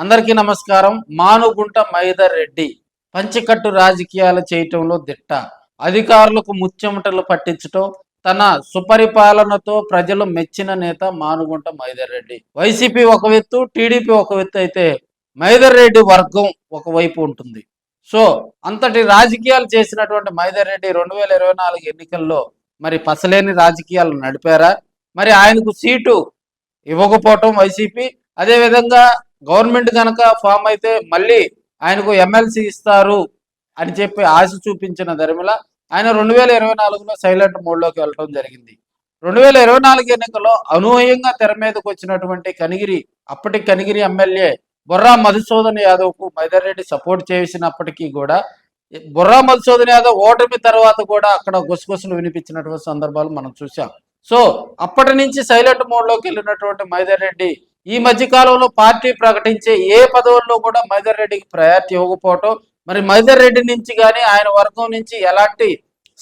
అందరికీ నమస్కారం. మానుగుంట మైదర్ రెడ్డి పంచికట్టు రాజకీయాలు చేయటంలో దిట్ట. అధికారులకు ముచ్చెమటలు పట్టించటం, తన సుపరిపాలనతో ప్రజలు మెచ్చిన నేత మానుగుంట మైదర్ రెడ్డి. వైసీపీ ఒక ఎత్తు, టీడీపీ ఒక ఎత్తు అయితే మైదర్ రెడ్డి వర్గం ఒకవైపు ఉంటుంది. సో అంతటి రాజకీయాలు చేసినటువంటి మైదర్ రెడ్డి 2024 ఎన్నికల్లో మరి పసలేని రాజకీయాలు నడిపారా? మరి ఆయనకు సీటు ఇవ్వకపోవటం వైసీపీ, అదేవిధంగా గవర్నమెంట్ కనుక ఫామ్ అయితే మళ్ళీ ఆయనకు ఎమ్మెల్సీ ఇస్తారు అని చెప్పి ఆశ చూపించిన ధర్మిల ఆయన 2024లో సైలెంట్ మోడ్లోకి వెళ్ళడం జరిగింది. 2024 ఎన్నికల్లో అనూహ్యంగా తెర మీదకి వచ్చినటువంటి అప్పటి కనిగిరి ఎమ్మెల్యే బొర్రా మధుసూదన్ యాదవ్కు మైదర్ రెడ్డి సపోర్ట్ చేసినప్పటికీ కూడా బొర్రా మధుసూదన్ యాదవ్ ఓటమి తర్వాత కూడా అక్కడ గుసగుసలు వినిపించినటువంటి సందర్భాలు మనం చూసాం. సో అప్పటి నుంచి సైలెంట్ మోడ్లోకి వెళ్ళినటువంటి మైదర్ రెడ్డి ఈ మధ్య కాలంలో పార్టీ ప్రకటించే ఏ పదవుల్లో కూడా మైదర్ రెడ్డికి ప్రయారిటీ ఇవ్వకపోవటం, మరి మైదర్ రెడ్డి నుంచి కానీ ఆయన వర్గం నుంచి ఎలాంటి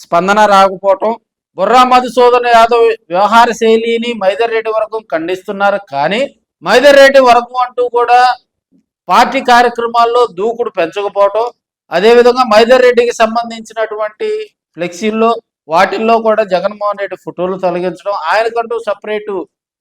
స్పందన రాకపోవటం, బుర్రా మధుసూదన్ యాదవ్ వ్యవహార శైలిని మైదర్ రెడ్డి వర్గం ఖండిస్తున్నారు. కానీ మైదర్ రెడ్డి వర్గం అంటూ కూడా పార్టీ కార్యక్రమాల్లో దూకుడు పెంచకపోవటం, అదేవిధంగా మైదర్ రెడ్డికి సంబంధించినటువంటి ఫ్లెక్సీల్లో వాటిల్లో కూడా జగన్మోహన్ రెడ్డి ఫోటోలు తొలగించడం, ఆయనకంటూ సపరేటు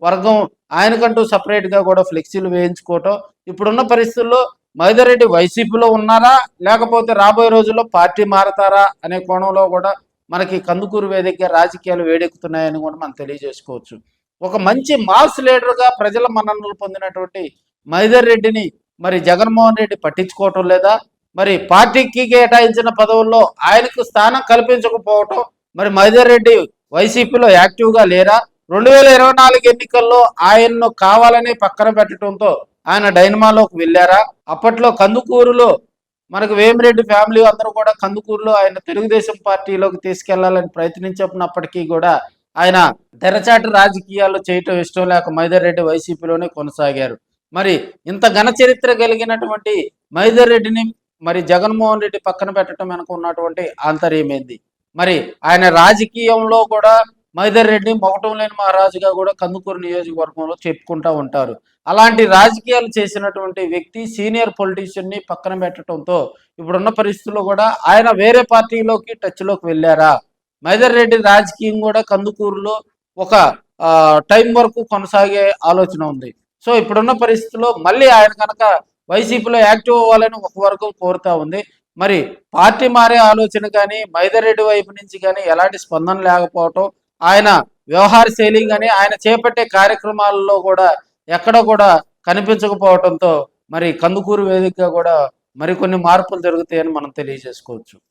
వర్గం, ఆయనకంటూ సపరేట్గా కూడా ఫ్లెక్సీలు వేయించుకోవటం. ఇప్పుడున్న పరిస్థితుల్లో మైదర్ రెడ్డి వైసీపీలో ఉన్నారా, లేకపోతే రాబోయే రోజుల్లో పార్టీ మారతారా అనే కోణంలో కూడా మనకి కందుకూరు వేదికగా రాజకీయాలు వేడెక్కుతున్నాయని కూడా మనం తెలియజేసుకోవచ్చు. ఒక మంచి మాస్ లీడర్గా ప్రజల మన్ననలు పొందినటువంటి మైదర్ రెడ్డిని మరి జగన్మోహన్ రెడ్డి పట్టించుకోవటం లేదా, మరి పార్టీకి కేటాయించిన పదవుల్లో ఆయనకు స్థానం కల్పించకపోవటం, మరి మైదర్ రెడ్డి వైసీపీలో యాక్టివ్గా లేరా, 2024 ఎన్నికల్లో ఆయన్ను కావాలని పక్కన పెట్టడంతో ఆయన డైనమాలోకి వెళ్ళారా? అప్పట్లో కందుకూరులో మనకు వేమిరెడ్డి ఫ్యామిలీ అందరూ కూడా కందుకూరులో ఆయన తెలుగుదేశం పార్టీలోకి తీసుకెళ్లాలని ప్రయత్నించినప్పటికీ కూడా ఆయన తెరచాటు రాజకీయాలు చేయటం ఇష్టం లేక మైదర్ రెడ్డి వైసీపీలోనే కొనసాగారు. మరి ఇంత ఘన చరిత్ర కలిగినటువంటి మైదర్ రెడ్డిని మరి జగన్మోహన్ రెడ్డి పక్కన పెట్టడం వెనుక ఉన్నటువంటి ఆంతర్యమేంది? మరి ఆయన రాజకీయంలో కూడా మైదర్ రెడ్డి మొగటం లేని మహారాజుగా కూడా కందుకూరు నియోజకవర్గంలో చెప్పుకుంటూ ఉంటారు. అలాంటి రాజకీయాలు చేసినటువంటి వ్యక్తి సీనియర్ పొలిటీషియన్ని పక్కన పెట్టడంతో ఇప్పుడున్న పరిస్థితుల్లో కూడా ఆయన వేరే పార్టీలోకి టచ్లోకి వెళ్ళారా? మైదర్ రెడ్డి రాజకీయం కూడా కందుకూరులో ఒక టైం వరకు కొనసాగే ఆలోచన ఉంది. సో ఇప్పుడున్న పరిస్థితుల్లో మళ్ళీ ఆయన కనుక వైసీపీలో యాక్టివ్ అవ్వాలని ఒక వర్గం కోరుతా ఉంది. మరి పార్టీ మారే ఆలోచన కానీ మైదర్ రెడ్డి వైపు నుంచి కానీ ఎలాంటి స్పందన లేకపోవటం, ఆయన వ్యవహార శైలి కానీ ఆయన చేపట్టే కార్యక్రమాలలో కూడా ఎక్కడ కూడా కనిపించకపోవడంతో మరి కందుకూరు వేదికగా కూడా మరికొన్ని మార్పులు జరుగుతాయని మనం తెలియజేసుకోవచ్చు.